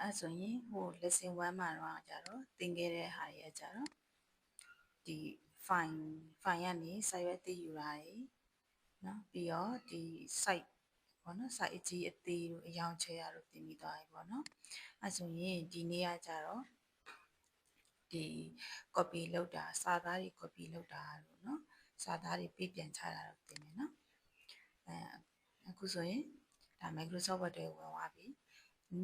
အဲ့ဆိုရင်ဟို lesson 1မှာတော့ကြတော့သင်ခဲ့တဲ့ဟာတွေကြတော့ဒီ file ကနေ site ရွက်သိယူတာတွေနော်ပြီးတော့ဒီ site ပေါ့နော် site အကြီးအသေးတို့အယောင်ချဲရတို့သင်ပြီးသွားပြီပေါ့နော်အဲ့ဆိုရင်ဒီနေ့ကကြတော့ဒီ copy လုပ်တာစာသားတွေ copy လုပ်တာလို့နော်စာသားတွေပြပြန်ချတာတော့သင်မယ်နော်အခုဆိုရင်ဒါ Microsoft Word တွေဝင်သွားပြီ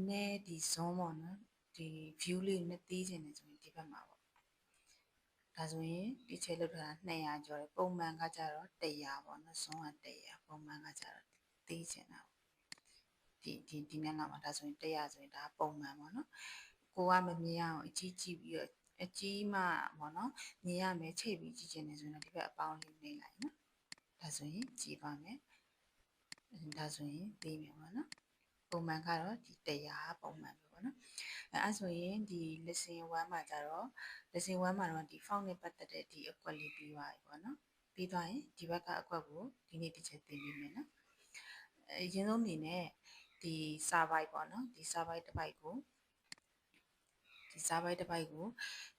နည်းဒီ zoom ပေါ့နော်ဒီ view လေးနဲ့သိချင်တယ်ဆိုရင်ဒီဘက်မှာပေါ့ဒါဆိုရင်ဒီချဲလောက်တာ200ကျော်တယ်ပုံမှန်ကကြတော့100ပေါ့နော် zoom က100ပုံမှန်ကကြတော့သိချင်တာဒီမျက်နှာမှာဒါဆိုရင်100ဆိုရင်ဒါပုံမှန်ပေါ့နော်ကိုကမမြင်အောင်အကြီးကြည့်ပြီးတော့အကြီးမှပေါ့နော်မြင်ရမယ်ချိတ်ပြီးကြည့်ချင်တယ်ဆိုရင်ဒီဘက်အပေါင်းလေးနှိပ်လိုက်နော်ဒါဆိုရင်ကြည့်ပါမယ်ဒါဆိုရင်သိမယ်ပေါ့နော်ပုံမှန်ကတော့ဒီ100ပုံမှန်ပဲပေါ့နော်အဲ့ဆိုရင်ဒီ lesson 1မှာကြတော့ lesson 1မှာတော့ဒီ font နဲ့ပတ်သက်တဲ့ဒီအကွက်လေးပြီးသွားပြီပေါ့နော်ပြီးသွားရင်ဒီဘက်ကအကွက်ကိုဒီနေ့တစ်ချက်သင်ပေးမယ်နော်အရင်ဆုံးအနေနဲ့ဒီစာပိုက်ပေါ့နော်ဒီစာပိုက်တစ်ပိုက်ကို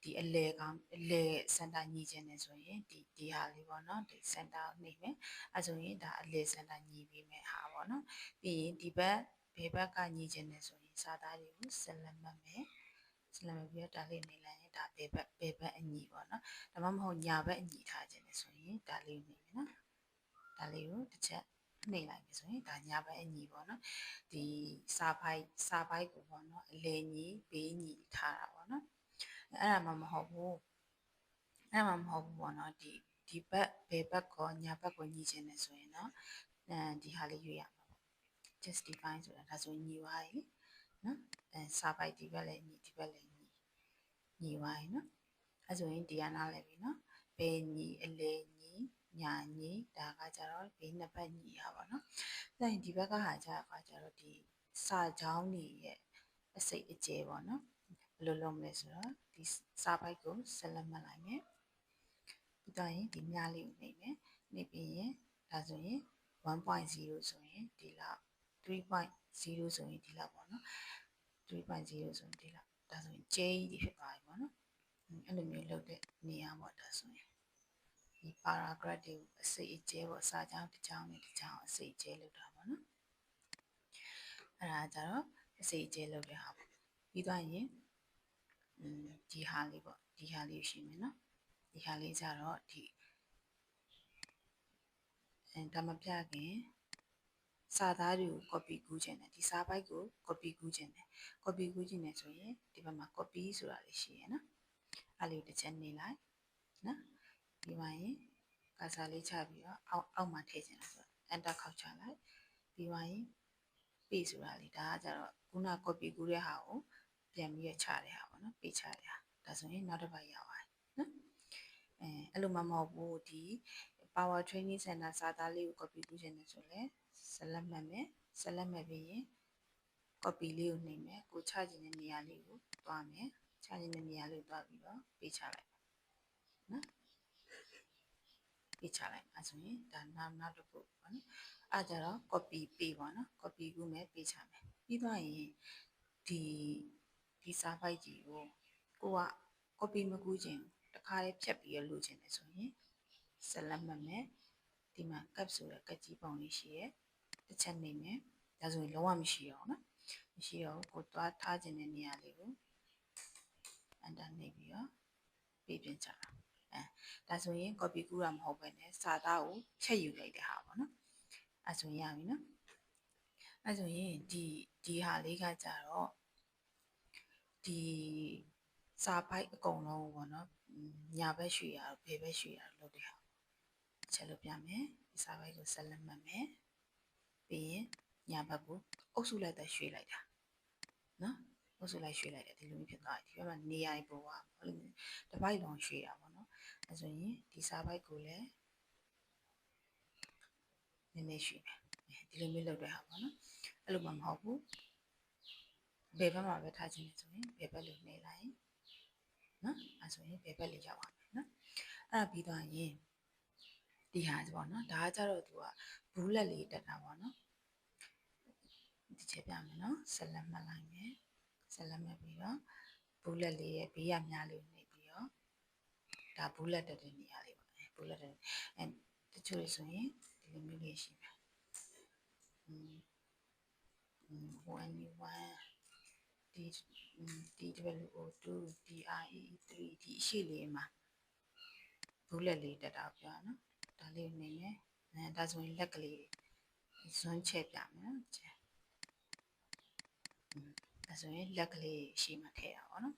ဒီအလဲကောင်းအလဲစင်တာညီချင်တယ်ဆိုရင်ဒီဟာလေးပေါ့နော်ဒီစင်တာကိုနှိပ်မယ်အဲဆိုရင်ဒါအလဲစင်တာညီပေးမယ်ဟာပေါ့နော်ပြီးရင်ဒီဘက်ဘယ်ဘက်ကညီချင်တယ်ဆိုရင်စာသားတွေကိုဆက်လက်မှတ်မယ်ဆက်လက်မှတ်ပြီးတော့ဒါလေးနှိပ်လိုက်ရင်ဒါဘယ်ဘက်အညီပေါ့နော်ဒါမှမဟုတ်ညာဘက်အညီထားခြင်းတယ်ဆိုရင်ဒါလေးကိုနှိပ်မယ်နော်ဒါလေးကိုတစ်ချက်နှိပ်လိုက်ပြီဆိုရင်ဒါညာဘက်အညီပေါ့နော်ဒီစာပိုက်ကိုပေါ့နော်အလဲညီဘေးညီထားတာပေါ့နော်အဲ့ဒါမှမဟုတ်ဘူးပေါ့နော်ဒီဘက်ဘယ်ဘက်ကောညာဘက်ကိုညီချင်တယ်ဆိုရင်တော့ဒီဟာလေးရွေးရမှာပေါ့ justify ဆိုတာဒါဆိုညီသွားပြီနော်စာပိုက်ဒီဘက်လည်းညီဒီဘက်လည်းညီသွားပြီနော်အဲ့ဆိုရင်ဒီကနားလည်းပြီနော်ဘယ်ညီအလဲညီညာညီဒါကကြတော့ဘေးနှစ်ဘက်ညီရပါတော့။ဒါရင်ဒီဘက်ကဟာကြတော့ဒီစာကြောင်းတွေရဲ့အစိတ်အကျဲပေါ့နော်။ဘယ်လိုလုပ်မလဲဆိုတော့ဒီစာပိုက်ကိုဆက်လက်မှတ်လိုက်မယ်။ပြီးတော့ရင်ဒီမြလေးကိုနှိပ်မယ်။နှိပ်ပြီးရင်ဒါဆိုရင်1.0ဆိုရင်ဒီလောက်3.0ဆိုရင်ဒီလောက်ပေါ့နော်။3.0ဆိုရင်ဒီလောက်ဒါဆိုရင်ကျဲကြီးဖြစ်သွားပြီပေါ့နော်။အဲ့လိုမျိုးလုပ်တဲ့နေရာပေါ့ဒါဆိုရင်ဒီ paragraph တွေကိုအစိတ်အကျဲပေါ့စာကြောင်းတစ်ကြောင်းနဲ့တစ်ကြောင်းအစိတ်အကျဲလုပ်တာပေါ့နော်အဲ့ဒါကြတော့အစိတ်အကျဲလုပ်တဲ့ဟာပေါ့ပြီးသွားရင်ဒီဟာလေးပေါ့ဒီဟာလေးရှိမယ်နော်ဒီဟာလေးကြတော့ဒီဒါမပြခင်စာသားတွေကို copy ကူးခြင်းတယ်ဒီစာပိုက်ကို copy ကူးခြင်းတယ် copy ကူးခြင်းတယ်ဆိုရင်ဒီဘက်မှာ copy ဆိုတာလေးရှိရနော်အဲ့လေးတစ်ချက်နေလိုက်နော်ပြီးမှရင်ကာစာလေးချပြီးတော့အောက်မှာထည့်ခြင်းလားဆိုတော့ enter ခောက်ချလိုက်ပြီးမှရင် paste ဆိုတာလေးဒါကကြတော့ခုန copy ကူးတဲ့ဟာကိုပြန်ပြီးချတဲ့ဟာပေါ့နော် paste ချတဲ့ဟာဒါဆိုရင်နောက်တစ်ပတ်ရောက်သွားပြီနော်အဲ့လိုမှမဟုတ်ဘူးဒီ Power Training Center စာသားလေးကို copy ကူးခြင်းနဲ့ဆိုလဲဆက်လက်မှတ်မယ်ဆက်လက်မှတ်ပြီးရင် copy လေးကိုနှိပ်မယ်ကိုချခြင်းတဲ့နေရာလေးကိုတွားမယ်ချခြင်းတဲ့နေရာလေးကိုတွားပြီးတော့ပေးချလိုက်နော်ပေးချလိုက်အဲဆိုရင်ဒါနောက်တစ်ခုပေါ့နော်အဲကြတော့ copy ပေးပါနော် copy ကူးမယ်ပေးချမယ်ပြီးသွားရင်ဒီစာပိုက်ကြီးကိုက copy မကူးခြင်းတခါလေးဖြတ်ပြီးရလို့ခြင်းတယ်ဆိုရင်ဆက်လက်မှတ်မယ်ဒီမှာ cap ဆိုတဲ့ကတ်ကြီးပုံလေးရှိရဲ့တစ်ချက်နေမယ်ဒါဆိုရင်လုံးဝမရှိတော့နော်မရှိတော့ကိုသွားထားခြင်းတဲ့နေရာလေးကို enter နေပြီးတော့ပေးပြင်ချတာဒါဆိုရင် copy ကူးတာမဟုတ်ပဲねစာသားကိုချက်ယူလိုက်တဲ့ဟာပေါ့နော်အဲဆိုရင်ရပြီနော်အဲဆိုရင်ဒီဟာလေးကကြတော့ဒီစာပိုက်အကုန်လုံးပေါ့နော်ညာဘက်ရွှေ့ရဘယ်ဘက်ရွှေ့ရလုပ်တဲ့ဟာချက်လို့ပြမယ်ဒီစာပိုက်ကိုဆက်လက်မှတ်မယ်ပြီးရင်ညာဘက်ကိုအုပ်စုလိုက်တဲ့ရွှေ့လိုက်တာနော်အုပ်စုလိုက်ရွှေ့လိုက်တယ်ဒီလိုမျိုးဖြစ်သွားတယ်ဒီဘက်မှာနေရာပေါ်ကတစ်ပိုက်လုံးရွှေ့တာပေါ့နော်အဲဆိုရင်ဒီစာပိုက်ကိုလည်းနည်းနည်းရွှေ့မယ်ဒီလိုမျိုးလုပ်တဲ့ဟာပေါ့နော်အဲ့လိုမှမဟုတ်ဘူးဘယ်ဘက်မှာပဲထားခြင်းလဲဆိုရင်ဘယ်ဘက်လေးနှိပ်လိုက်နော်အဲဆိုရင်ဘယ်ဘက်လေးရောက်အောင်နော်အဲ့ဒါပြီးသွားရင်ဒီဟာပေါ့နော်ဒါကကြတော့သူကဘူးလက်လေးတက်တာပေါ့နော်ဒီချက်ပြမယ်နော်ဆက်လက်မှတ်လိုက်မယ် ဆက်လက်မှတ်ပြီးတော့ဘူးလက်လေးရဲ့ဘေးရမြားလေးကိုနှိပ်ပြီးတော့ဒါဘူးလက်တက်တဲ့နေရာလေးပါဘူးလက်တက်တချို့ဆိုရင်ဒီလိုမျိုးလေးရှိမယ်1D1DWO2 DRE3 ဒီအရှိလေးမှာဘူးလက်လေးတက်တာပြောနော်ဒါလေးနေမယ်ဒါဆိုရင်လက်ကလေးဇွန်းချက်ပြမယ်နော်ဒါဆိုရင်လက်ကလေးရှိမှထည့်တာပေါ့နော်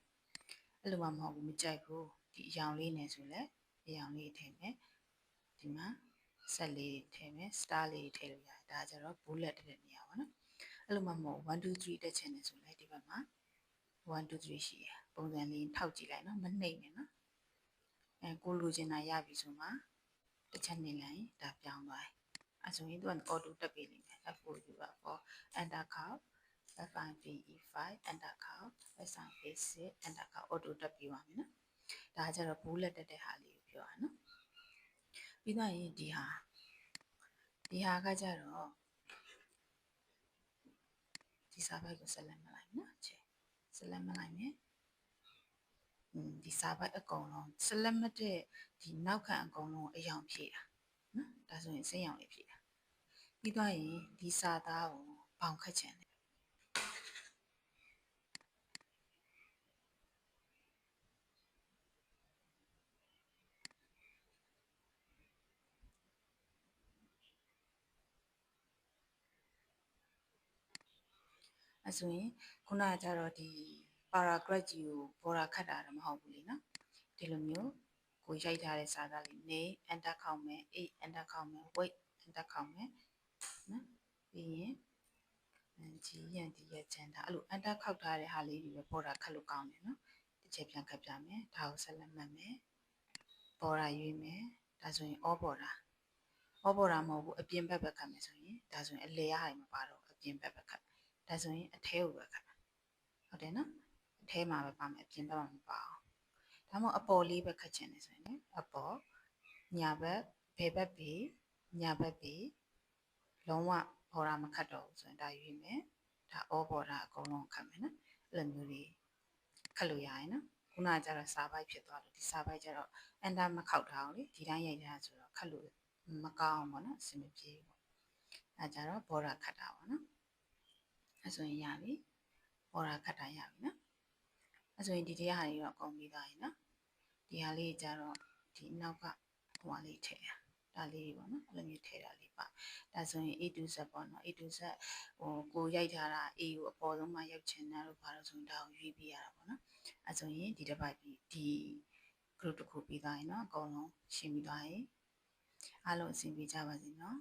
အဲ့လိုမှမဟုတ်ဘူးမကြိုက်ဘူးဒီအရောင်လေးနဲ့ဆိုလဲအရောင်လေးထည့်မယ်ဒီမှာဆက်လေးထည့်မယ်စတားလေးထည့်လို့ရတယ်ဒါကြတော့ဘူးလက်တက်တဲ့နေရာပေါ့နော်အဲ့လိုမှမဟုတ်1 2 3တက်ချင်တယ်ဆိုလဲဒီဘက်မှာ1 2 3ရှိရပုံစံလေးထောက်ကြည့်လိုက်နော်မနှိမ့်နဲ့နော်ကိုလိုချင်တာရပြီဆိုမှတစ်ချက်နေလိုက်ဒါပြောင်းသွားအဲ့ဆိုရင်သူက auto တက်ပေးလိမ့်မယ် F4 U4 enter count F5E5 enter count S5E6 enter count auto တက်ပေးပါမယ်နော်ဒါကြတော့ဘူးလက်တက်တဲ့ဟာလေးကိုပြောတာနော်ပြီးတော့ရင်ဒီဟာကကြတော့ဒီစာပိုက်ကိုဆက်လက်မလိုက်နော်ဆက်လက်မလိုက်မယ်ဒီစာပိုက်အကုန်လုံးဆက်လက်မတဲ့ဒီနောက်ခံအကုန်လုံးအယောင်ဖြည့်တာနော်ဒါဆိုရင်စင်းရောင်လေးဖြည့်တာပြီးတော့ရင်ဒီစာသားကိုပေါင်ခတ်ချင်တယ်အဲ့ဆိုရင်ခုနကကြတော့ဒီ paragraph ကြီးကို border ခတ်တာတော့မဟုတ်ဘူးလေနော်ဒီလိုမျိုးကိုရိုက်ထားတဲ့စာသားလေးနေ enter ခေါက်မယ် a enter ခေါက်မယ် wait enter ခေါက်မယ်နော်ပြီးရင်ကြီးရန်ဒီရဲ့ချန်တာအဲ့လို enter ခောက်ထားတဲ့ဟာလေးတွေပဲ border ခတ်လို့ကောင်းတယ်နော်တစ်ချက်ပြန်ခတ်ပြမယ်ဒါကိုဆက်လက်မှတ်မယ် border ရွေးမယ်ဒါဆိုရင် all border မဟုတ်ဘူးအပြင်ဘက်ပဲခတ်မယ်ဆိုရင်ဒါဆိုရင်အလဲရဟာမပါတော့အပြင်ဘက်ပဲခတ်ဒါဆိုရင်အထဲကိုပဲခတ်ဟုတ်တယ်နော်အထဲမှာပဲပါမယ်အပြင်ဘက်မှာမပါအောင်ဒါမှမဟုတ်အပေါ်လေးပဲခတ်ချင်တယ်ဆိုရင်လည်းအပေါ်ညာဘက်ဘယ်ဘက်ပြီးညာဘက်ပြီးလုံးဝဘော်ဒါမခတ်တော့ဘူးဆိုရင်ဒါရွေးမယ်ဒါ all border အကုန်လုံးခတ်မယ်နော်အဲ့လိုမျိုးလေးခတ်လို့ရရင်နော်ခုနကကျတော့စာပိုက်ဖြစ်သွားလို့ဒီစာပိုက်ကျတော့ enter မခောက်ထားအောင်လေဒီတိုင်းရိုက်ထားဆိုတော့ခတ်လို့မကောင်းဘူးပေါ့နော်အဆင်မပြေဘူးအဲကြတော့ border ခတ်တာပေါ့နော်အဲဆိုရင်ရပြီ border ခတ်တာရပြီနော်အဲဆိုရင်ဒီတရားဟာတွေတော့အကုန်ပြီးသွားပြီနော်ဒီဟာလေးကြတော့ဒီနောက်ကဟိုဟာလေးထည့်ဒါလေးပေါ့နော်အဲ့လိုမျိုးထည့်တာလေးပါဒါဆိုရင် A to Z ပေါ့နော် A to Z ကိုရိုက်ထားတာ A ကိုအပေါ်ဆုံးမှရောက်ချင်တာလို့ပါလို့ဆိုရင်ဒါကိုရွေးပြရတာပေါ့နော်အဲဆိုရင်ဒီတစ်ပိုက်ပြီးဒီ group တစ်ခုပြီးသွားရင်နော်အကုန်လုံးရှင်းပြီးသွားရင်အားလုံးအဆင်ပြေကြပါစေနော်